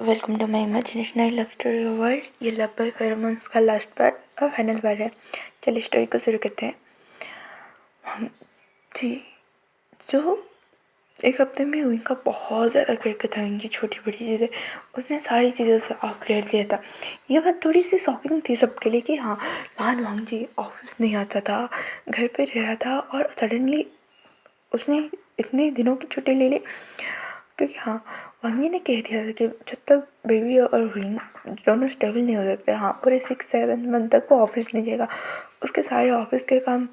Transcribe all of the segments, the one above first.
Welcome to my imaginational love story world. ये love by pheromones का last part और final part है। चलिए स्टोरी को शुरू करते हैं। हम जी जो एक हफ्ते में उनका बहुत ज़्यादा करके था, इनकी छोटी बड़ी चीज़ें उसने सारी चीज़ों से ऑफ ले लिया था। ये बात थोड़ी सी शॉकिंग थी सबके लिए कि हाँ, लान वांग जी ऑफिस नहीं आता था, घर पे रह रहा था और सडनली उसने इतने दिनों की छुट्टी ले ली क्योंकि हाँ, वांगी ने कह दिया था कि जब तक बेबी और विंग दोनों स्टेबल नहीं हो सकते, हाँ, पूरे 6-7 मंथ तक वो ऑफिस नहीं जाएगा। उसके सारे ऑफिस के काम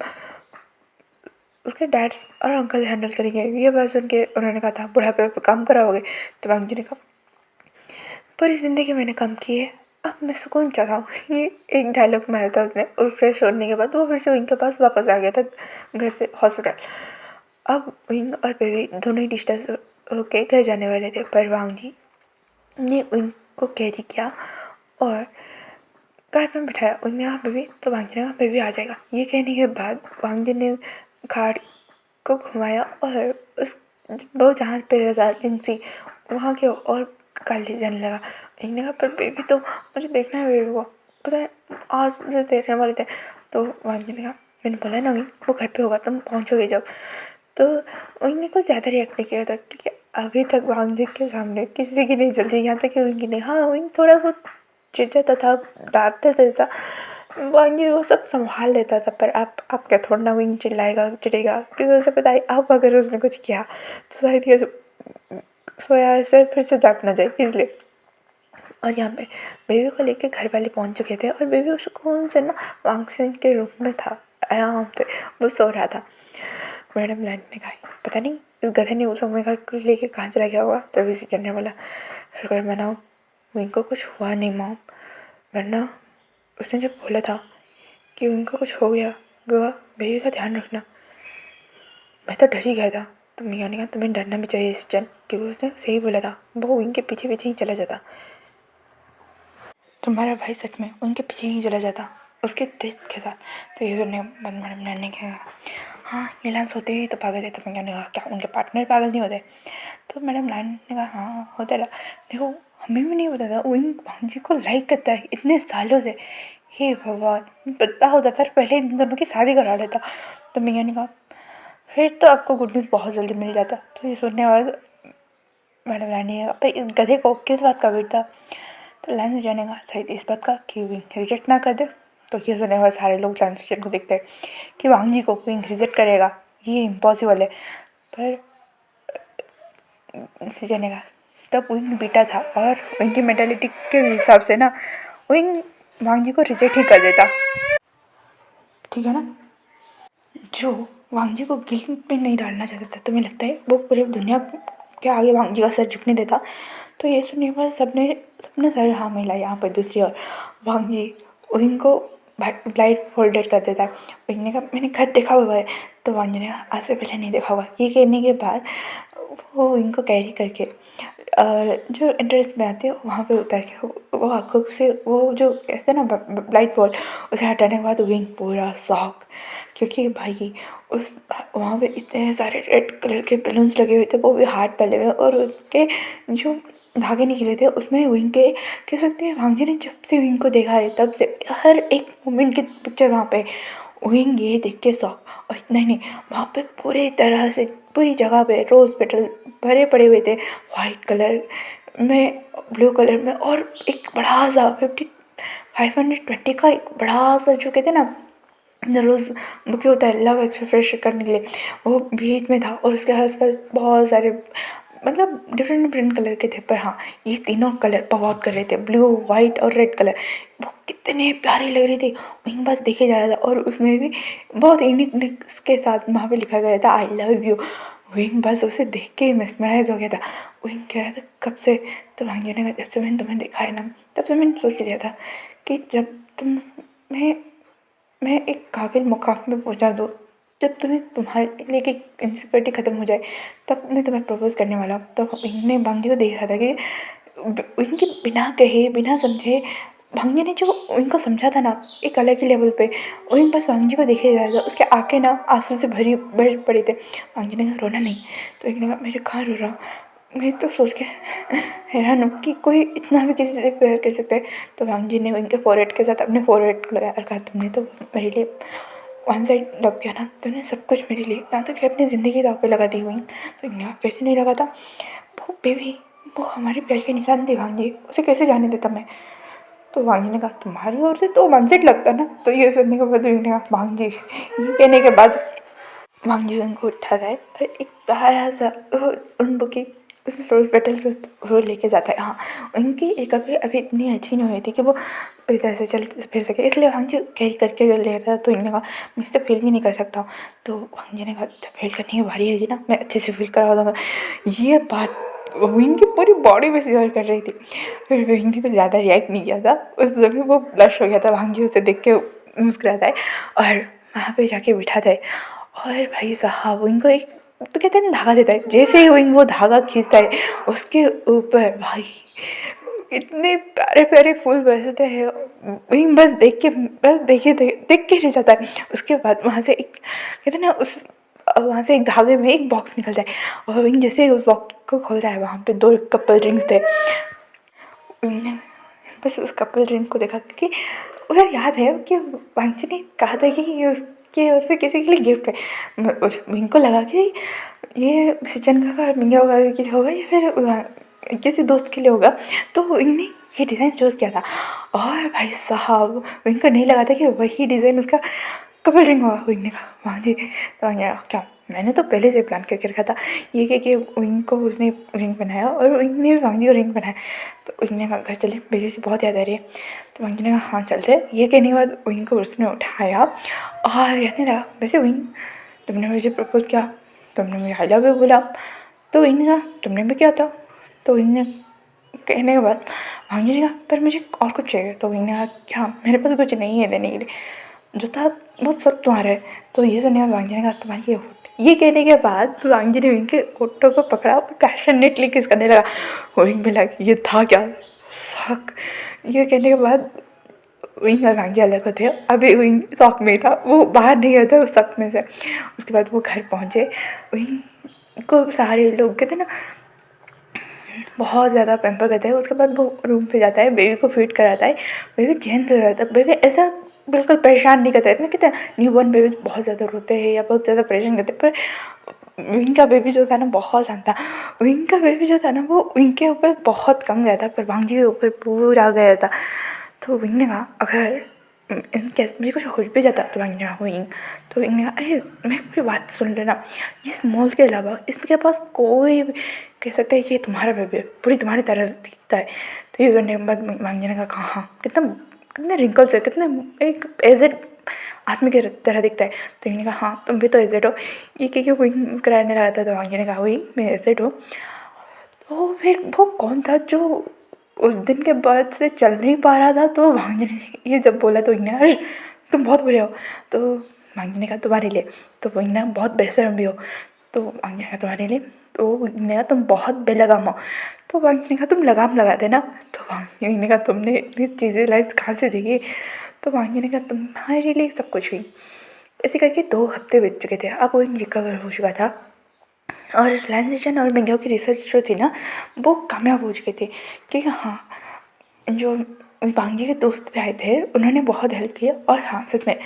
उसके डैड्स और अंकल हैंडल करेंगे। ये बात सुन के उन्होंने कहा था बुढ़ापे पे काम कराओगे? तो वांगी ने कहा पूरी ज़िंदगी मैंने काम की है, अब मैं सुकून चाहता हूँ। ये एक डायलॉग मारा था उसने और फ्रेश होने के बाद वो फिर से विंग के पास वापस आ गया था घर से हॉस्पिटल। अब विंग और बेबी दोनों ही डिस्टेंस होके घर जाने वाले थे, पर वांग जी ने विंग को कैरी किया और कार में बिठाया। विंग ने कहा बेबी, तो वांग जी ने कहा बेबी आ जाएगा। ये कहने के बाद वांग जी ने कार को घुमाया और उस वो जहाँ पे एजेंसी वहाँ के और कार ले जाने लगा। विंग ने कहा पर बेबी तो मुझे देखना है, बेबी को पता है आज मुझे देखने वाले थे। तो वांग जी ने कहा मैंने बोला ना विंग, वो घर पे होगा, तुम पहुँचोगे जब। तो उन्होंने कुछ ज़्यादा रिएक्ट नहीं किया था क्योंकि अभी तक वांग जी के सामने किसी की नहीं चलती, यहाँ तक कि उनकी नहीं। हाँ, विंग थोड़ा बहुत चिढ़ता था, डांटते था, वांग जी वो सब संभाल लेता था, पर आप क्या थोड़ा ना विंग चिल्लाएगा चिढ़ेगा क्योंकि उसे पता है अब अगर उसने कुछ किया तो शायद ये सोया से फिर से जाग ना जाए, इसलिए। और यहाँ पे बेबी को लेके घर वाले पहुँच चुके थे और बेबी सुकून से ना वांग सिंह के रूम में था, आराम से वो सो रहा था। मैडम लैंड ने कहा पता नहीं इस गधे ने उस ओमेगा को लेके कहाँ चला गया होगा। तभी सीजन ने बोला शुक्र मनाओ विंग को कुछ हुआ नहीं मॉम, वरना उसने जब बोला था कि उनको कुछ हो गया गोवा बेबी का ध्यान रखना, मैं तो डर ही गया था। तो मियाँ ने कहा तुम्हें डरना भी चाहिए सीजन, क्योंकि उसने सही बोला था, वो विंग के पीछे पीछे ही चला जाता। तुम्हारा भाई सच में उनके पीछे ही चला जाता उसके तेज के साथ। तो ये सुनने मैडम लैंड ने कहा हाँ, ये लांस होते ही तो पागल है। तो मैंने कहा क्या उनके पार्टनर पागल नहीं होते? तो मैडम लैंड ने कहा हाँ होता है। देखो हमें भी नहीं पता था विंग भांजी को लाइक करता है इतने सालों से। हे भगवान, पता होता था पहले इन दोनों की शादी करा लेता। तो मैंने कहा फिर तो आपको गुड न्यूज़ बहुत जल्दी मिल जाता। तो ये सुनने के बाद मैडम लैंड ने कहा पर इस गधे को किस बात का वेट था? तो लाइन जाने का शायद इस बात का कि विंग रिजेक्ट ना कर दे। तो ये सुनने वाले सारे लोग लाइन को देखते हैं कि वांग जी को विंग रिजेक्ट करेगा, ये इम्पॉसिबल है। पर सीजन का तब विंग बेटा था और विंग की मेंटालिटी के हिसाब से ना विंग वांग जी को रिजेक्ट ही कर देता, ठीक है ना। जो वांग जी को गिल्ट पे नहीं डालना चाहता था, तुम्हें लगता है वो पूरी दुनिया के आगे वांग जी का सर झुकने देता? तो ये सुनने पर सबने सबने सर हाँ मिला। यहाँ पर दूसरी ओर वांग जी विंग को ब्लाइंड फोल्डेड कर देता है। विंग ने कहा मैंने घर देखा हुआ है। तो वांग जी ने कहा आज से पहले नहीं देखा हुआ। ये कहने के बाद वो विंग को कैरी करके जो एंट्रेंस में आते हैं वहाँ पे उतर के वो आँखों से वो जो कहते हैं ना ब्लाइंड फोल्ड, उसे हटाने के बाद विंग पूरा शॉक, क्योंकि भाई उस वहाँ पे इतने सारे रेड कलर के बैलून्स लगे हुए थे, वो भी हार्ट पहले हुए, और उसके जो धागे निकले थे उसमें विंग के कह सकते हैं वांग जी ने जब से विंग को देखा है तब से हर एक मोमेंट की पिक्चर वहाँ पे विंग ये देख के शॉक। और इतना ही नहीं, वहाँ पे पूरी तरह से पूरी जगह पे रोज़ पेटल भरे पड़े हुए थे वाइट कलर में, ब्लू कलर में, और एक बड़ा सा 520 का एक बड़ा सा जो कहते हैं ना रोज़ बुके होता है लव एक्सप्रेस करने के लिए, वो बीच में था। और उसके आसपास बहुत सारे मतलब डिफरेंट डिफरेंट कलर के थे, पर हाँ ये तीनों कलर पॉप कर रहे थे, ब्लू वाइट और रेड कलर। वो कितने प्यारे लग रहे थे, वहीं बस देखे जा रहा था। और उसमें भी बहुत यूनिकनेस के साथ वहाँ पे लिखा गया था आई लव यू। वहीं बस उसे देख के मिसमराइज हो गया था। वहीं कह रहा था कब से? तो भांगे ने कहा जब से मैंने तुम्हें देखा है ना, तब से मैंने सोच लिया था कि जब तुम मैं एक काबिल मुकाम में पहुंचा दूँ, जब तुम्हें तुम्हारे लिए की इनसिक्योरिटी ख़त्म हो जाए, तब मैं तुम्हें प्रपोज करने वाला हूँ। तब इनने भांगी को देख रहा था कि इनके बिना कहे बिना समझे भांगी ने जो इनको समझा था ना एक अलग ही लेवल पे, वहीं बस भांगी को देखे जा रहा था। उसके आंखें ना आंसू से भरी भर पड़ी थे। भांगी ने कहा रोना नहीं। तो एक ने कहा मेरे कहाँ रो रहा हूँ, मैं तो सोच के हैरान हूँ कि कोई इतना भी किसी से प्यार कर सकता है। तो वांग जी ने उनके फोरहेड के साथ अपने फोरहेड को लगाया और कहा, तुमने तो मेरे लिए वन साइड लव किया ना, तुमने सब कुछ मेरे लिए, यहाँ तक कि अपनी ज़िंदगी दाँव पे लगा दी हुई। तो इन्हें कैसे नहीं लगा था, वो बेबी वो हमारे प्यार के निशान थे वांग जी, उसे कैसे जाने देता मैं। तो वांग जी ने कहा, तुम्हारी ओर से तो वन साइड लगता ना। तो ये सुनने के बाद उन्होंने कहा, वांग जी, ये कहने के बाद वांग जी उनको उठाता है और एक प्यारा सा उन बुकी उस रोज़ पेटल को वो लेके जाता है। हाँ, उनकी रिकवरी अभी इतनी अच्छी नहीं हुई थी कि वो पूरी तरह से चल फिर सके, इसलिए वांग जी कैरी करके ले था। तो इन्होंने कहा, मैं इससे फील भी नहीं कर सकता हूँ। तो वांग जी ने कहा, जब फील करने की बारी आएगी ना, मैं अच्छे से फील करवा दूँगा। ये बात विंग की पूरी बॉडी में शेयर कर रही थी। फिर विंग ने कुछ ज़्यादा रिएक्ट नहीं किया था। उस समय वो ब्लश हो गया था। वांग जी उसे देख के मुस्कुराता है और वहाँ पे जाके बिठाता है। और भाई साहब विंग को एक तो कहते हैं ना धागा देता है। जैसे ही विंग वो धागा खींचता है उसके ऊपर भाई इतने प्यारे प्यारे फूल बरसते हैं। विंग बस देख के रह जाता है। उसके बाद वहाँ से एक कहते हैं ना उस वहाँ से एक धागे में एक बॉक्स निकलता है और विंग जैसे ही उस बॉक्स को खोलता है वहाँ पे 2 कपल ड्रिंक्स थे। विंग ने बस उस कपल ड्रिंक को देखा क्योंकि उसे याद है कि वांगची ने कहा था कि ये उसके ओर से किसी के लिए गिफ्ट है। उस विंग को लगा कि ये सिचन का मिंगा वगैरह के लिए होगा या फिर किसी दोस्त के लिए होगा। तो विंग ने ये डिज़ाइन चूज़ किया था और भाई साहब विंग को नहीं लगा था कि वही डिज़ाइन उसका कपल रिंग होगा। विंग ने कहा, वाह जी। तो क्या मैंने तो पहले से प्लान करके रखा था ये कि विंग को उसने रिंग बनाया और विंग ने भी वांग जी को रिंग बनाया। तो विंग ने कहा, घर चले, बेबी की बहुत याद आ रही है। तो वांग जी ने कहा, हाँ चलते। ये कहने के बाद विंग को उसने उठाया और कहने लगा, वैसे विंग तुमने मुझे प्रपोज़ किया, तुमने मुझे आई लव यू बोला। तो विंग ने कहा, तुमने भी किया था। तो विंग ने कहने के बाद वांग जी ने कहा, पर मुझे और कुछ चाहिए। तो विंग ने कहा, क्या मेरे पास कुछ नहीं है देने के लिए, जो था वो सब तुम्हारा है। तो ये सुनने वांग जी ने कहा, तुम्हारी ये फोटो। ये कहने के बाद वांग जी ने विंग के फोटो को पकड़ा और पैशनेटली किस करने लगा। विंग भी लगा ये था क्या शक। ये कहने के बाद विंग और वांग जी अलग होते हैं। अभी विंग शॉक में था, वो बाहर नहीं आता उस शक में से। उसके बाद वो घर पहुँचे। विंग को सारे लोग कहते ना बहुत ज़्यादा पैम्पर करता है। उसके बाद वो रूम पे जाता है, बेबी को फीड कराता है। बेबी चैन से रहता है। बेबी ऐसा बिल्कुल परेशान नहीं करता है। इतना कहते हैं न्यू बॉर्न बेबी बहुत ज़्यादा रोते हैं या बहुत ज़्यादा परेशान करते हैं, पर विंग का बेबी जो था ना बहुत शांत था। विंग का बेबी जो था ना वो विंग के ऊपर बहुत कम गया था, पर वांग जी के ऊपर पूरा गया था। तो विंग ने कहा, अगर कैसे मुझे कुछ हो भी जाता। तो वांग ने कहा, विंग। तो विंग ने कहा, अरे मैं पूरी बात सुन लेना, इस मॉल के अलावा इसके पास कोई भी कह सकता है कि ये तुम्हारा बेबी है, पूरी तुम्हारी तरह दिखता है। तो ये सुनने के बाद वांग जी ने कहा, हाँ कितना कितने रिंकल्स है, कितने एक एजेड आदमी के तरह दिखता है। तो इन्होंने कहा, हाँ तुम भी तो एजेड हो। ये क्योंकि विंग मुस्कुराने लगा था। तो वांग जी ने कहा, वही मैं एजेड हूँ। तो फिर वो कौन था जो उस दिन के बाद से चल नहीं पा रहा था। तो वांग जी ने ये जब बोला तो इग्नाश तुम बहुत बुरे हो। तो वांग जी ने कहा, तुम्हारे लिए। तो वो इग्ना बहुत बेशरम भी हो। तो वांग जी ने कहा, तुम्हारे लिए। तो इग्ना तुम बहुत बेलगाम हो। तो वांग जी ने कहा, तुम लगाम लगा देना। तो वांग जी ने कहा, तुमने इतनी चीज़ें लाइफ कहाँ से देखी। तो वांग जी ने कहा, तुम्हारे लिए सब कुछ हुई। ऐसे करके 2 हफ्ते बीत चुके थे। अब वो रिकवर हो चुका था और रिलायंसेशन और मिंगो की रिसर्च जो थी ना वो कामयाब हो चुकी थी। क्योंकि हाँ जो वांग जी के दोस्त भी आए थे उन्होंने बहुत हेल्प की। और हाँ सच में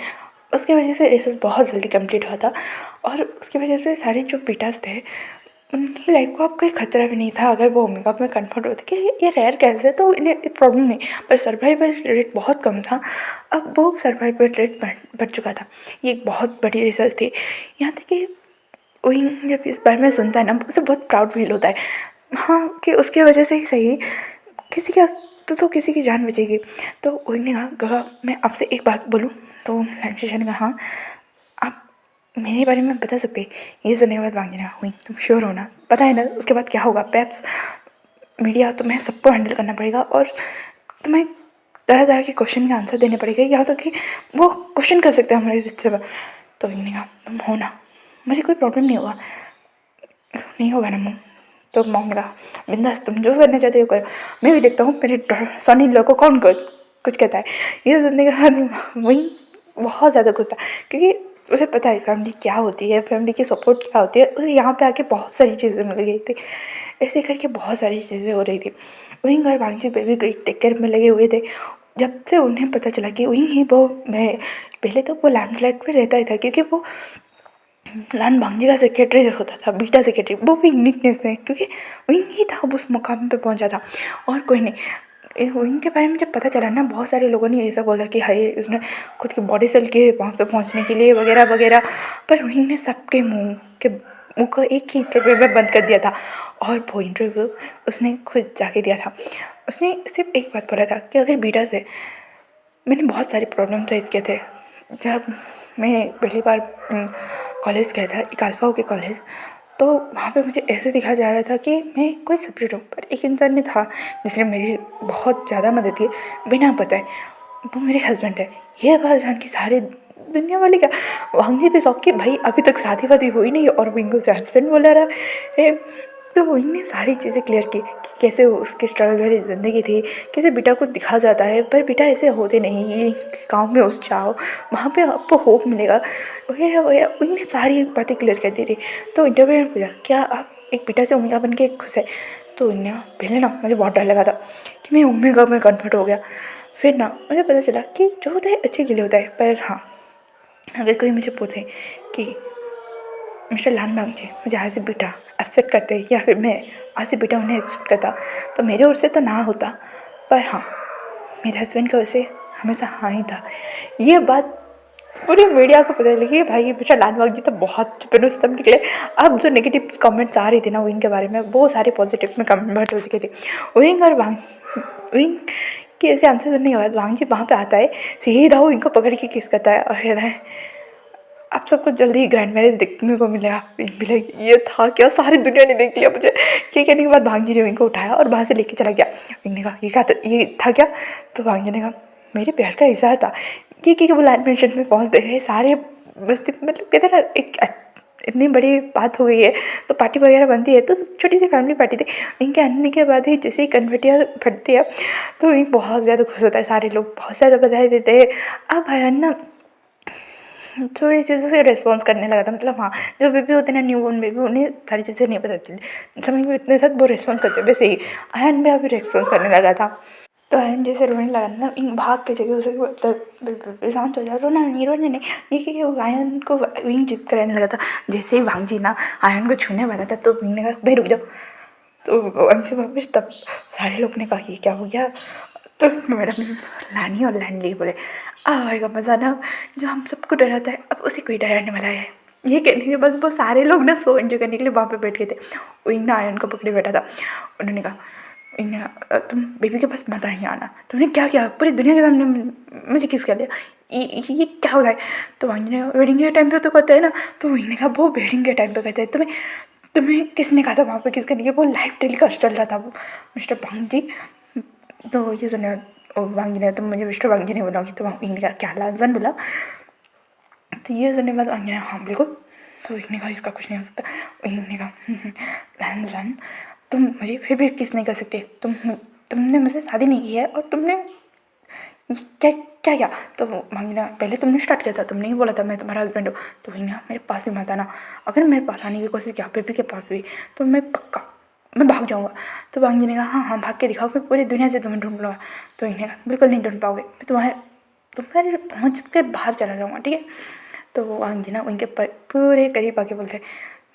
उसकी वजह से रिसर्च बहुत जल्दी कंप्लीट हुआ था। और उसकी वजह से सारे जो बीटास थे उनकी लाइफ को अब कोई खतरा भी नहीं था। अगर वो ओमेगा में कन्फर्ट होते कि ये रेयर कैसे है तो इन्हें प्रॉब्लम नहीं, पर सर्वाइवल रेट बहुत कम था। अब वो सर्वाइवल रेट बढ़ चुका था। ये एक बहुत बड़ी रिसर्च थी। यहाँ तक कि वही जब इस बारे में सुनता है ना उसे बहुत प्राउड फील होता है। हाँ कि उसकी वजह से ही सही किसी का तो किसी की जान बचेगी। तो वही ने कहा मैं आपसे एक बात बोलूँ। तो लैंसेशन ने कहा, हाँ आप मेरे बारे में बता सकते। ये सुनने के बाद वांग जी ने कहा, हुई तुम श्योर हो ना, पता है ना उसके बाद क्या होगा। पैप्स मीडिया तुम्हें सबको हैंडल करना पड़ेगा और तुम्हें तरह तरह के क्वेश्चन के आंसर देने पड़ेगा, यहाँ तक कि वो क्वेश्चन कर सकते हैं हमारे रिश्ते पर। तो वही ने कहा, तुम हो ना, मुझे कोई प्रॉब्लम नहीं होगा। नहीं होगा ना मम। तो मम ने कहा, बिंदास तुम जो करना चाहते हो करो, मैं भी देखता हूँ मेरे सन इन लॉ को कौन कुछ कहता है। ये सुनने के बाद वही बहुत ज़्यादा खुश था क्योंकि उसे पता है फैमिली क्या होती है, फैमिली की सपोर्ट क्या होती है। उसे यहाँ पे आके बहुत सारी चीज़ें मिल गई थी, ऐसे करके बहुत सारी चीज़ें हो रही थी। वहीं घर भांजी बेबी को टेक केयर में लगे हुए थे। जब से उन्हें पता चला कि वहीं ही वो मैं पहले तो वो लैंडस्लाइड पे रहता ही था, क्योंकि वो लान भांजी का सेक्रेटरी होता था, बीटा सेक्रेटरी, वो भी यूनिकनेस में, क्योंकि वहीं ही था, उस मुकाम पे पहुंचा था और कोई नहीं। विंग के बारे में जब पता चला ना, बहुत सारे लोगों ने ऐसा बोला कि हाय उसने खुद की बॉडी सेल के वहाँ पे पहुँचने के लिए वगैरह वगैरह, पर विंग ने सबके मुँह को एक ही इंटरव्यू में बंद कर दिया था। और वो इंटरव्यू उसने खुद जाके दिया था। उसने सिर्फ एक बात बोला था कि अगर बीटा से मैंने बहुत सारे प्रॉब्लम फेस किए थे। जब मैं पहली बार कॉलेज गया था, एक अल्फा के कॉलेज, तो वहाँ पे मुझे ऐसे दिखाया जा रहा था कि मैं कोई सब्जेक्ट हूँ, पर एक इंसान ने था जिसने मेरी बहुत ज़्यादा मदद की बिना बताए। वो मेरे हस्बैंड है। ये बात जान के सारी दुनिया वाले क्या वांगजी पे शौक कि भाई अभी तक शादी वादी हुई नहीं और विंगो से हस्बैंड बोला रहा है। तो विंग ने सारी चीज़ें क्लियर की कि कैसे उसकी स्ट्रगल भरी ज़िंदगी थी, कैसे बेटा को दिखा जाता है पर बेटा ऐसे होते नहीं, गाँव में उस जाओ, वहाँ पे आपको होप मिलेगा वगैरह वगैरह। विंग ने सारी बातें क्लियर कर दी थी। तो इंटरव्यू में पूछा क्या आप एक बेटा से ओमेगा बन के खुश है? तो विंग ने पहले ना मुझे बहुत डर लगा था कि मैं ओमेगा में कन्वर्ट हो गया। फिर ना मुझे पता चला कि जो होता है अच्छे के लिए होता है। पर हाँ, अगर कोई मुझे पूछे कि मिस्टर लान जी मुझे आज से बेटा एक्सेप्ट करते हैं या फिर मैं आज से बेटा उन्हें एक्सेप्ट करता, तो मेरे ओर से तो ना होता, पर हाँ मेरे हस्बैंड की ओर से हमेशा हाँ ही था। ये बात पूरी मीडिया को पता लगी भाई मिस्टर लालबाग जी तो बहुत चुपन निकले। अब जो नेगेटिव कमेंट्स आ रही थी ना विंग के बारे में, वो सारे पॉजिटिव में कन्वर्ट हो चुके थे। विंग और विंग के ऐसे आंसर सुनने के बाद वांग जी वहाँ पे आता है, सीधा वो इनको पकड़ के किस करता है और कहता है आप सबको जल्दी ही ग्रैंड मैरिज देखने को मिलेगा। भी लाइक ये था क्या, सारी दुनिया ने देख लिया मुझे। ये कहने के बाद भांजी ने इनको उठाया और वहाँ से लेके चला गया। ने कहा ये था क्या? तो भांजी ने कहा मेरे प्यार का इजहार था। कि वो लाइन मेंशन में पहुँचते हैं सारे मस्ती, मतलब कहते हैं ना एक इतनी बड़ी बात हो गई है तो पार्टी वगैरह बनती है, तो छोटी सी फैमिली पार्टी थी। इनके आने के बाद ही जैसे ही कन्वर्टियाँ फटती है तो इन बहुत ज़्यादा खुश होता है, सारे लोग बहुत ज़्यादा बधाई देते हैं। अब भयान ना थोड़ी चीज़ों से रिस्पॉन्स करने लगा था, मतलब हाँ जो बेबी होते हैं ना न्यू बॉर्न बेबी, उन्हें सारी चीज़ें नहीं पता चलती, समय के इतने साथ वो रिस्पॉन्स करते, वैसे ही आयन भी अभी रिस्पॉन्स करने लगा था। तो आयन जैसे रोने लगा ना, इन भाग के जगह उसे मतलब शांत हो जाए, रोने नहीं ये कि वो आयन को विंग जिद कराने लगा था। जैसे ही वांगजी ना आयन को छूने वाला था तो विंग ने कहा भाई रुक जाओ। तो वांगजी वापस तब सारे लोग ने कहा ये क्या हो गया? तो मैडम लानी और लैंड ली बोले अब आएगा मज़ा ना, जो हम सबको डराता है अब उसी को ही डराने वाला है। ये कहने के बाद वो सारे लोग ना सो एंजॉय करने के लिए वहाँ पे बैठ गए थे। वही ना आयन को पकड़े बैठा था। उन्होंने कहा तुम बेबी के पास मत नहीं आना, तुमने क्या किया पूरी दुनिया के सामने मुझे किस कर लिया, ये क्या हो रहा है? तो वहीं ने वेडिंग के टाइम पे तो कहते हैं ना, तो वहीं ने कहा वो वेडिंग के टाइम पे कहते हैं तुम्हें तुम्हें किसने कहा था वहाँ पे किस करने के? वो लाइव टेलीकास्ट चल रहा था वो मिस्टर भांग जी। तो ये सुना वांगी ने, तो मुझे मिस्टर वांगी ने बोला कि तो वांगी ने कहा क्या लांसन बोला? तो ये सुनने के बाद वांगी ने हाँ बिल्कुल। तो एक ने कहा इसका कुछ नहीं हो सकता। एक ने कहा लांसन तुम मुझे फिर भी किस नहीं कर सकते, तुमने मुझसे शादी नहीं की है और तुमने क्या क्या क्या? तो वांगी ने पहले तुमने स्टार्ट किया था, तुमने ही बोला था मैं तुम्हारा हस्बैंड हूँ। तो वही ना मेरे पास ही मत आना, अगर मेरे पास आने की कोशिश किया बेबी के पास भी तो मैं पक्का मैं भाग जाऊँगा। तो वांगी ने कहा हाँ हाँ भाग के दिखाओ, मैं पूरी दुनिया से तुम्हें ढूंढ लूँगा। तो इन्हें कहा बिल्कुल नहीं ढूंढ पाओगे, मैं तुम्हारे पहुँच के बाहर चला जाऊँगा, ठीक है? तो वो वांगी ना उनके पूरे करीब आके बोलते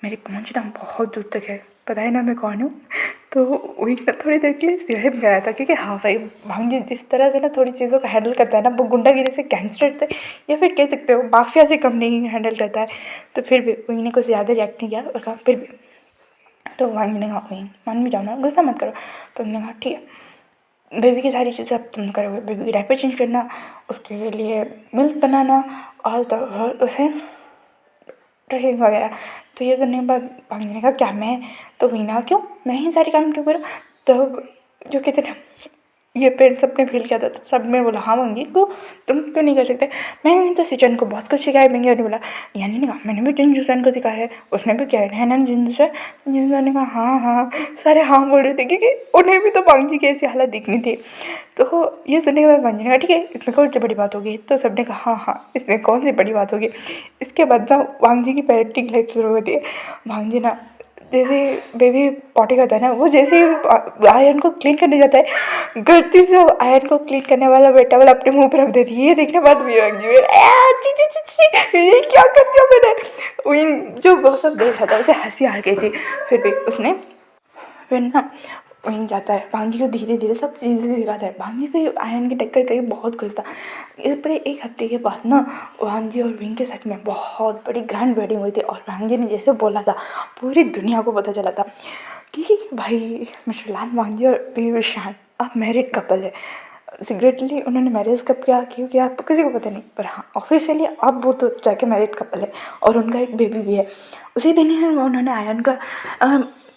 मेरी पहुँच ना बहुत दूर तक है, पता है ना मैं कौन हूँ? तो वही ना थोड़ी देर के लिए सिहर गया था, क्योंकि हाँ भाई भांजी जिस तरह से ना थोड़ी चीज़ों को हैंडल करता है ना, वो गुंडागिरी से गैंगस्टर से या फिर कह सकते हो माफिया से कम नहीं हैंडल करता है। तो फिर भी वही ने कुछ ज़्यादा रिएक्ट नहीं किया और कहा फिर भी। तो वांगी ने कहा वही मान भी जाओ ना, गुस्सा मत करो। तो उन्होंने कहा ठीक है बेबी की सारी चीज़ें अब तुम करोगे, बेबी की डायपर चेंज करना, उसके लिए मिल्क बनाना और तो और उसे ड्रेसिंग वगैरह। तो ये करने के बाद भांजी ने कहा क्या मैं? तो वही ना क्यों मैं ही सारी काम क्यों करूँ? तो जो कहते ना ये पेरेंट्स सबने फील किया था, तो सब ने बोला हाँ वांगी को तुम क्यों नहीं कर सकते। मैंने तो सिचन को बहुत कुछ सिखाया। मैंने ने बोला, यानी ने कहा मैंने भी जिनजूसन को सिखाया है, उसने भी किया है ना जिनजूसन। जिनजूसन ने कहा हाँ हाँ, सारे हाँ बोल रहे थे क्योंकि उन्हें भी तो वांगी की ऐसी हालत दिखनी थी। तो ये सुनने के बाद वांगी ने कहा ठीक है, इसमें कौन सी बड़ी बात होगी। तो सबने कहा हाँ हाँ, इसमें कौन सी बड़ी बात होगी। इसके बाद ना वांगी की पेरेंटिंग लाइफ शुरू होती है। वांगी ना जैसे बेबी पॉटी करता है ना, वो जैसे ही आयरन को क्लीन करने जाता है, गलती से आयरन को क्लीन करने वाला बेटा वाला अपने मुंह पे रख देती है। ये देखने बाद भी वांगी में ची ची ची ची, ये क्या कर दिया मैंने। जो वो सब देख रहा था उसे हंसी आ गई थी। फिर भी उसने फिर ना वहीं जाता है, वांगी को धीरे धीरे सब चीज़ें सिखाता है। वांगी को आयन की टक्कर करके बहुत खुश था। इस पर एक हफ्ते के बाद ना वांगी और विंग के सच में बहुत बड़ी ग्रैंड वेडिंग हुई थी। और वांगी ने जैसे बोला था पूरी दुनिया को पता चला था कि भाई मिशेलान वांगी और विशान अब मैरिड कपल है। सीक्रेटली उन्होंने मैरिज कब किया क्यों किया तो किसी को पता नहीं, पर हाँ ऑफिशियली अब वो तो जाके मैरिड कपल है और उनका एक बेबी भी है। उसी दिन ही उन्होंने आयन का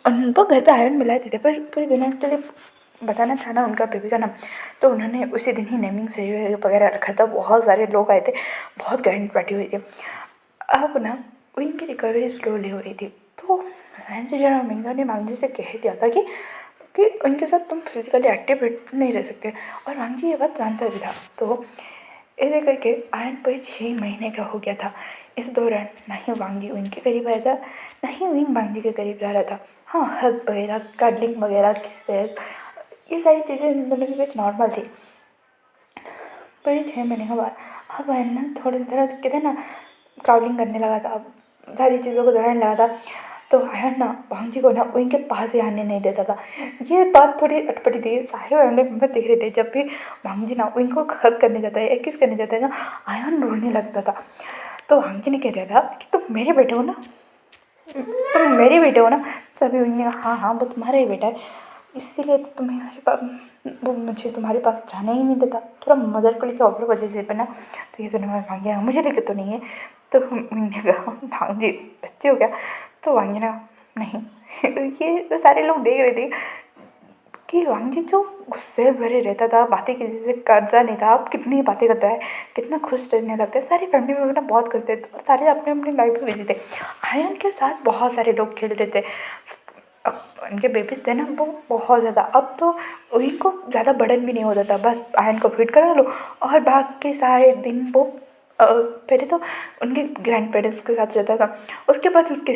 उनको घर पे आयरन मिलाए थे, पर पूरी दुनिया के लिए बताना था ना उनका बेबी का नाम। तो उन्होंने उसी दिन ही नेमिंग सेरेमनी वगैरह रखा था। बहुत सारे लोग आए थे, बहुत ग्रैंड पार्टी हुई थी। अब ना उनकी रिकवरी स्लोली हो रही थी। तो नैन्सी जरा मिंगा ने वांगी से कह दिया था कि उनके साथ तुम फिजिकली एक्टिव नहीं रह सकते, और वांगी ये बात जानता भी था। तो ऐसे करके आयन पर 6 महीने का हो गया था। इस दौरान ना ही वांगी उनके करीब आया था, ना ही विंग वांगी के करीब जा रहा था। हाँ हग वगैरह कडलिंग वगैरह ये सारी चीज़ें इन दोनों के बीच नॉर्मल थी। पर ये 6 महीने के बाद अब आयन ना थोड़ी तरह कहते हैं ना क्राउडिंग करने लगा था, अब सारी चीज़ों को दोहराने लगा था। तो आयन ना वांगी को ना उनके पास ही आने नहीं देता था। ये बात थोड़ी अटपटी थी। सारे फैमिली मेम्बर देख रहे थे जब भी वांगी ना उनको हग करने जाता है या किस करने जाता है ना, आयन रोने लगता था। तो वांगी ने कह दिया था कि तुम मेरे बेटे हो ना, तुम मेरे बेटे हो ना। तभी उन्होंने कहा हाँ हाँ वो तुम्हारा ही बेटा है, इसीलिए तो वो मुझे तुम्हारे पास जाने ही नहीं देता। थोड़ा मदर को लेकर और वजह से बना। तो ये सुनने में वांगी मुझे लेकर तो नहीं है। तो मैंने कहा भांजी बच्चे हो क्या। तो वांगी ना नहीं ये तो सारे लोग देख रहे थे कि वांगी जो गुस्से भरे रहता था, बातें किसी से करता नहीं था, अब कितनी बातें करता है, कितना खुश रहने लगता है। सारी फैमिली में ना बहुत खुश थे और सारे अपने अपनी लाइफ में बिजी थे। आयन के साथ बहुत सारे लोग खेल रहे थे। अब उनके बेबीज थे ना वो बहुत ज़्यादा, अब तो उनको ज़्यादा बर्डन भी नहीं होता था। बस आयन को फीड करा लो और बाकी सारे दिन वो पहले तो उनके ग्रैंड पेरेंट्स के साथ रहता था, उसके बाद उसके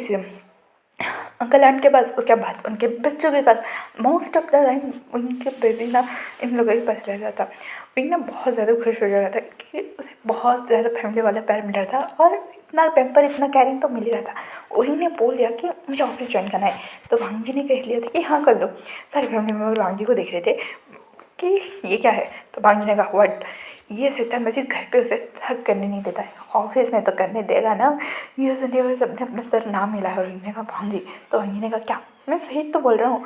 अंकल आंट के पास, उसके बाद उनके बच्चों के पास। मोस्ट ऑफ द टाइम उनके बेबी ना इन लोगों के पास रहता था। विंग ना बहुत ज़्यादा खुश हो जाता था कि उसे बहुत ज़्यादा फैमिली वाला प्यार मिल रहा था और इतना पैम्पर इतना कैरिंग तो मिल ही रहा था। वही ने बोल दिया कि मुझे ऑफिस ज्वाइन करना है। तो वांगी ने कह लिया था कि हाँ कर दो। सारे फैमिली मेम्बर वांगी को देख रहे थे कि ये क्या है। तो वांगी ने कहा व्हाट, ये शैतान मजीद घर पे उसे हक करने नहीं देता है, ऑफिस में तो करने देगा ना। ये सुनने हुए सबने अपना सर नाम मिलाया और वांगी ने कहा भांजी। तो वांगी ने कहा क्या, मैं सही तो बोल रहा हूँ।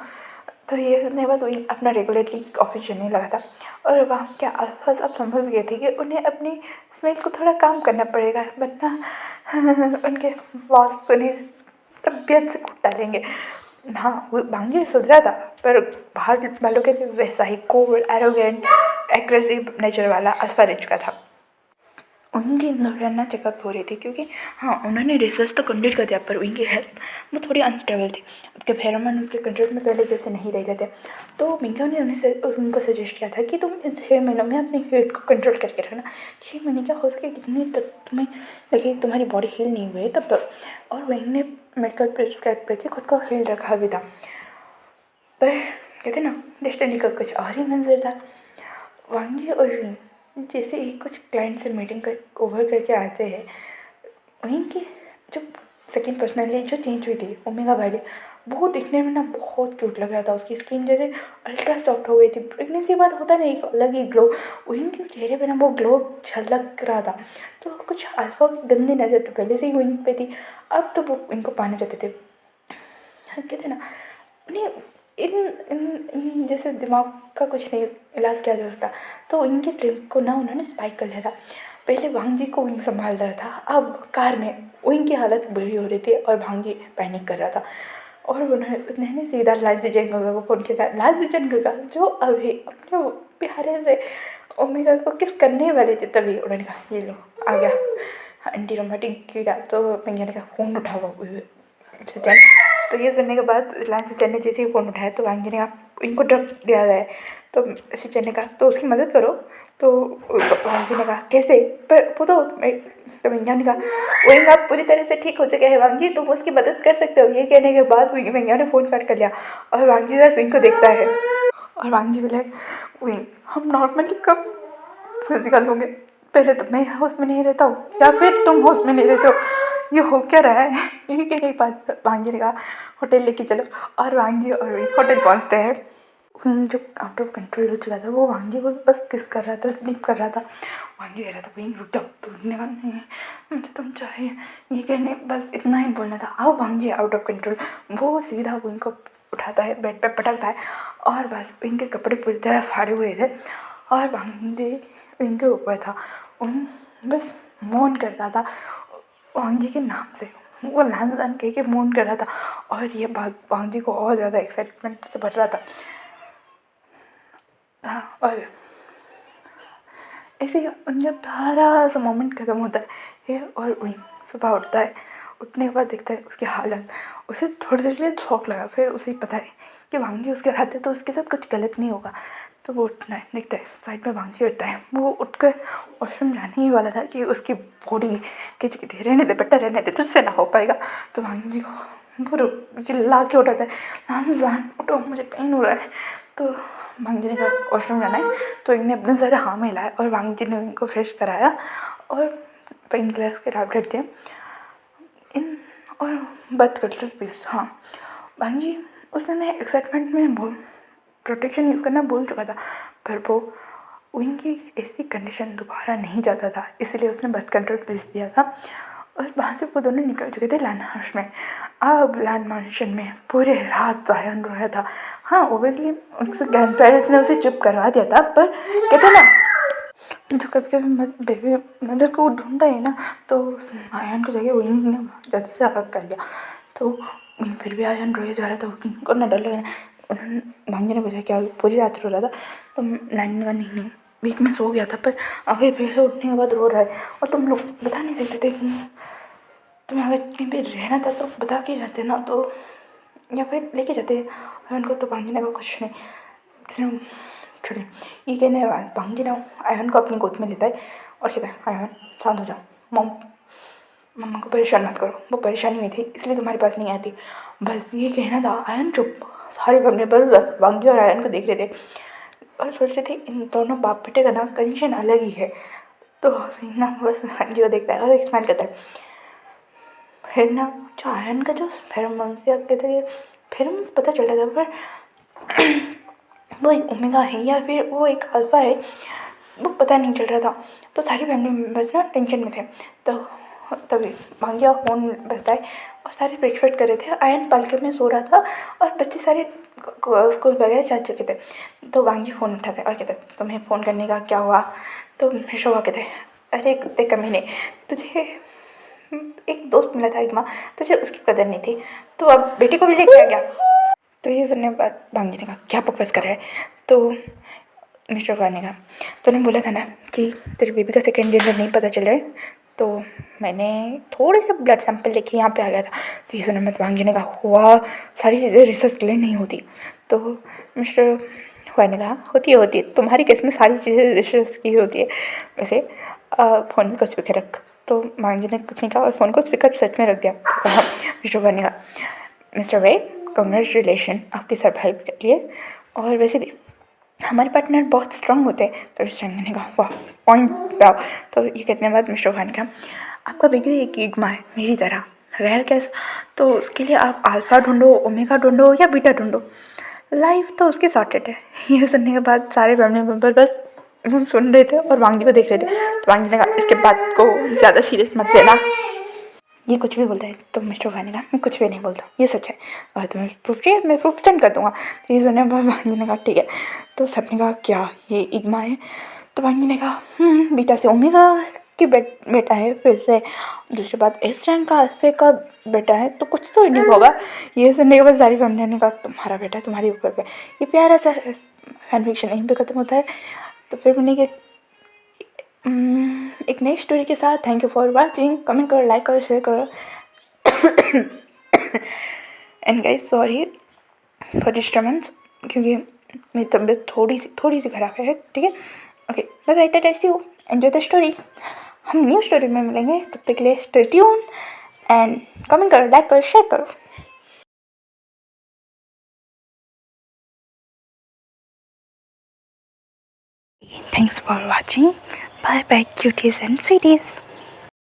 तो ये सुनने के बाद वही अपना रेगुलरली ऑफिस जाने लगा था। और वहाँ के आसपास अब समझ गए थे कि उन्हें अपनी स्मेल को थोड़ा काम करना पड़ेगा, वरना उनके बॉस उन्हें तबीयत से कुट डालेंगे। हाँ वो भांजी सुधरा था, पर बाहर वालों के लिए वैसा ही कोल्ड एरोगेंट एग्रेसिव नेचर वाला अल्फा रिच का था। उनकी रोजाना चेकअप हो रही थी क्योंकि हाँ उन्होंने रिसर्च तो कंप्लीट कर दिया, पर उनकी हेल्थ वो थोड़ी अनस्टेबल थी। उसके फेरोमोन उसके कंट्रोल में पहले जैसे नहीं रह रहे थे। तो मिंगा ने उनको सजेस्ट किया था कि तुम इन 6 महीनों में अपनी हेल्थ को कंट्रोल करके रखना। 6 महीने क्या हो सके कितनी तक तुम्हें लगे तुम्हारी बॉडी हील नहीं हुई तब तक। और वहीं ने मेडिकल प्रिस्क्राइब करके खुद को हील रखा भी था। पर कहते ना डेस्टिनी का कुछ और ही मंजर था। वांगी और विंग जैसे ही कुछ क्लाइंट से मीटिंग कर ओवर करके आते हैं, विंग की जो सेकंड पर्सनली जो चेंज हुई थी ओमेगा वैली, वो दिखने में ना बहुत क्यूट लग रहा था। उसकी स्किन जैसे अल्ट्रा सॉफ्ट हो गई थी। प्रेगनेंसी के बाद होता नहीं एक अलग ही ग्लो, विंग के चेहरे पे ना वो ग्लो झलक रहा था। तो कुछ अल्फा की गंदी नजर तो पहले से ही विंग पे थी, अब तो वो इनको पाने चाहते थे। कहते ना उन्हें इन इन जैसे दिमाग का कुछ नहीं इलाज किया जा सकता। तो इनके ड्रिंक को ना उन्होंने स्पाइक कर लिया था। पहले भांजी को विंग संभाल रहा था, अब कार में विंग की हालत बुरी हो रही थी और भांजी पैनिक कर रहा था। और उन्होंने सीधा लाल जीजन गंगा को फ़ोन किया था। लाल जीजन गंगा जो अभी अपने प्यारे से ओमेगा को किस करने वाले थे, तभी उन्होंने कहा ये लो आ गया एंटी रोमांटिक कीड़ा। तो मैंने कहा फ़ोन उठा वो सचिन। तो ये सुनने के बाद लाइन सचिन ने जैसे ही फ़ोन उठाया तो वांगी ने कहा इनको ड्रग दिया जाए। तो सचिन ने कहा तो उसकी मदद करो। तो वांगी ने कहा कैसे, पर वो तो मैंने ने कहा वही आप पूरी तरह से ठीक हो चुके हैं वांगी, तुम उसकी मदद कर सकते हो। ये कहने के बाद मैंने फ़ोन कट कर लिया और वांगी बस विंग को देखता है और वांगी बोले विंग हम नॉर्मली कब फिजिकल होंगे, पहले तो मैं होश में नहीं रहता हूँ या फिर तुम होश में नहीं रहते हो, ये हो क्या रहा है। ये कहने के बाद वांगी ने कहा होटल लेके चलो और वांगी और विंग होटल पहुँचते हैं। विंग जो आउट ऑफ कंट्रोल हो चुका था वो वांगी को बस किस कर रहा था, स्निप कर रहा था। वांगी कह रहा था विंग रुक जाओ, तो विंग ने कहा नहीं मुझे तुम चाहिए, ये कहने बस इतना ही बोलना था। अब वांगी आउट ऑफ कंट्रोल, वो सीधा विंग को उठाता है, बेड पे पटकता है और बस विंग के कपड़े पूरी तरह फाड़े हुए थे और वांगी विंग के ऊपर था। विंग बस मौन कर रहा था वांगी के नाम से, वो लान कह के मौन कर रहा था और ये बात वांगी को और ज़्यादा एक्साइटमेंट से भर रहा था। और ऐसे ही उनका प्यारा सा मोमेंट ख़त्म होता है और वही सुबह उठता है। उठने के बाद देखता है उसकी हालत, उसे थोड़ी देर के लिए शौक लगा, फिर उसे पता है कि वांगी उसके साथ है तो उसके साथ कुछ गलत नहीं होगा। तो वो उठना है, देखता है साइड में वांगी उठता है, वो उठकर वॉशरूम जाने ही वाला था कि उसकी बॉडी खिंच के दे रहने दे बेटा रहने दे, तुझसे ना हो पाएगा। तो वांगी को वो चिल्ला के उठाता है नान जान उठो मुझे पेन हो रहा है। तो वांगी ने कहा वॉशरूम जाना है, तो इन्हें अपने सर हाँ में लाया और वांगी ने इनको फ्रेश कराया और पेन किलर्स के टैबलेट दिए इन और बर्थ कंट्रोल पीस। हाँ वांगी उस समय एक्साइटमेंट में प्रोटेक्शन यूज़ करना भूल चुका था, पर वो उनकी ऐसी कंडीशन दोबारा नहीं जाता था, इसलिए उसने बर्थ कंट्रोल पीस दिया था। और वहाँ से वो दोनों निकल चुके थे लैंड हाउस में। अब लैंड मैंशन में पूरे रात आयन रोया था। हाँ ओबियसली उनसे ग्रैंड पेरेंट्स ने उसे चुप करवा दिया था, पर कहते ना जो कभी कभी बेबी मदर को ढूंढता है ना, तो आयन को जगह विंग ने जल्दी से अलग कर लिया। तो विंग फिर भी आयन रोए जा रहा था, विंग को ना डर लगा। उन्होंने भांजी ने पूछा क्या पूरी रात रो रहा था, तो नानी ने कहा नहीं बीच में सो गया था, पर अभी फिर से उठने के बाद रो रहा है और तुम लोग बता नहीं सकते थे, तुम्हें अगर कहीं पर रहना था तो बता के जाते ना, तो या फिर लेके जाते आयन को। तो भांजी ने कहा कुछ नहीं, किसी छोड़िए। ये कहने भांजी ना आयन को अपनी गोद में लेता है और कहता है आयन शांत हो जाओ, मम्मा को परेशान मत करो, वो परेशानी में थी इसलिए तुम्हारे पास नहीं आती, बस ये कहना था। आयन चुप, सारे बनने पर बस भांगी और आयन को देख रहे थे और सोच रहे थे इन दोनों बाप बेटे का ना कंडीशन अलग ही है। तो ना बस भांगी को देखता है और एक स्माइल करता है। फिर ना जो आयन का जो फेरोमोन्स या कहते हैं फेरोमोन्स पता चल रहा था, पर वो एक ओमेगा है या फिर वो एक अल्फा है वो पता नहीं चल रहा था। तो सारी फैमिली मेम्बर्स ना टेंशन में थे। तो तभी भांगिया फ़ोन बजता है और सारे ब्रेकफास्ट कर रहे थे। आयन पालके में सो रहा था और बच्चे सारे स्कूल वगैरह जा चुके थे। तो वांगी फ़ोन उठाते और कहते तुम्हें फ़ोन करने का क्या हुआ। तो शोभा कहते अरे कुत्ते कमीने, तुझे एक दोस्त मिला था एक माँ, तुझे उसकी कदर नहीं थी, तो अब बेटी को भी लेके आ गया। तो ये सुनने के बाद भांगी ने कहा क्या बकवास कर रहा है। तो मिस्टर खान ने कहा तूने बोला था ना कि तेरी बेबी का सेकेंड जेंडर नहीं पता चल रहा है, तो मैंने थोड़े से ब्लड सैंपल लेके यहाँ पे आ गया था। तो ये सुनने में भांगी ने कहा हुआ सारी चीज़ें रिसर्च के लिए नहीं होती। तो मिस्टर हुआ ने कहा होती है तुम्हारी केस में सारी चीज़ें रिसर्च की होती है। वैसे फ़ोन को स्पीकर रख। तो भांगी ने कुछ नहीं कहा और फ़ोन को स्पीकर सच में रख दिया। तो कहा मिस्टर हुआ ने कहा मिस्टर वे कॉन्ग्रेचुलेशन आपकी सरवाइव के लिए, और वैसे भी हमारे पार्टनर बहुत स्ट्रांग होते हैं। तो इस टाइम मैंने कहा वाह पॉइंट पाओ। तो ये कहने के बाद मिस्टर खान का आपका बेबी एक इग्मा है मेरी तरह रेयर केस, तो उसके लिए आप अल्फा ढूंढो ओमेगा ढूंढो या बीटा ढूंढो, लाइफ तो उसकी सॉर्टेड है। ये सुनने के बाद सारे फैमिली मेम्बर बस सुन रहे थे और वांगी को देख रहे थे। तो वांगी ने कहा इसके बात को ज़्यादा सीरियस मत लेना, ये कुछ भी बोलता है। तो मिस्टर खान ने कहा मैं कुछ भी नहीं बोलता, ये सच है और तुम्हें प्रूफ चाहिए मैं प्रूफ सेंड कर दूँगा। तो ये सुनने पर भांजी ने कहा ठीक है। तो सबने कहा क्या ये इग्मा है। तो भांजी ने कहा बीटा से ओमेगा की बेटा है, फिर से दूसरी बात एस रैंक का अल्फे का बेटा है, तो कुछ तो नहीं होगा। ये सुनने के बाद सारी फैमिली ने कहा तुम्हारा बेटा तुम्हारी ऊपर पे। ये प्यारा सा फैन फिक्शन यहीं पे ख़त्म होता है। तो फिर मिलेंगे एक नई स्टोरी के साथ। Thank you for watching. Comment करो, लाइक करो, शेयर करो। And guys sorry for disturbance, क्योंकि मेरी तबीयत थोड़ी सी ख़राब है। ठीक है, okay, bye bye, tata, see you, enjoy the story. हम न्यू स्टोरी में मिलेंगे, तब तक के लिए स्टे ट्यून एंड कमेंट करो, लाइक करो, शेयर करो। Thanks for watching. Bye bye, cuties and sweeties.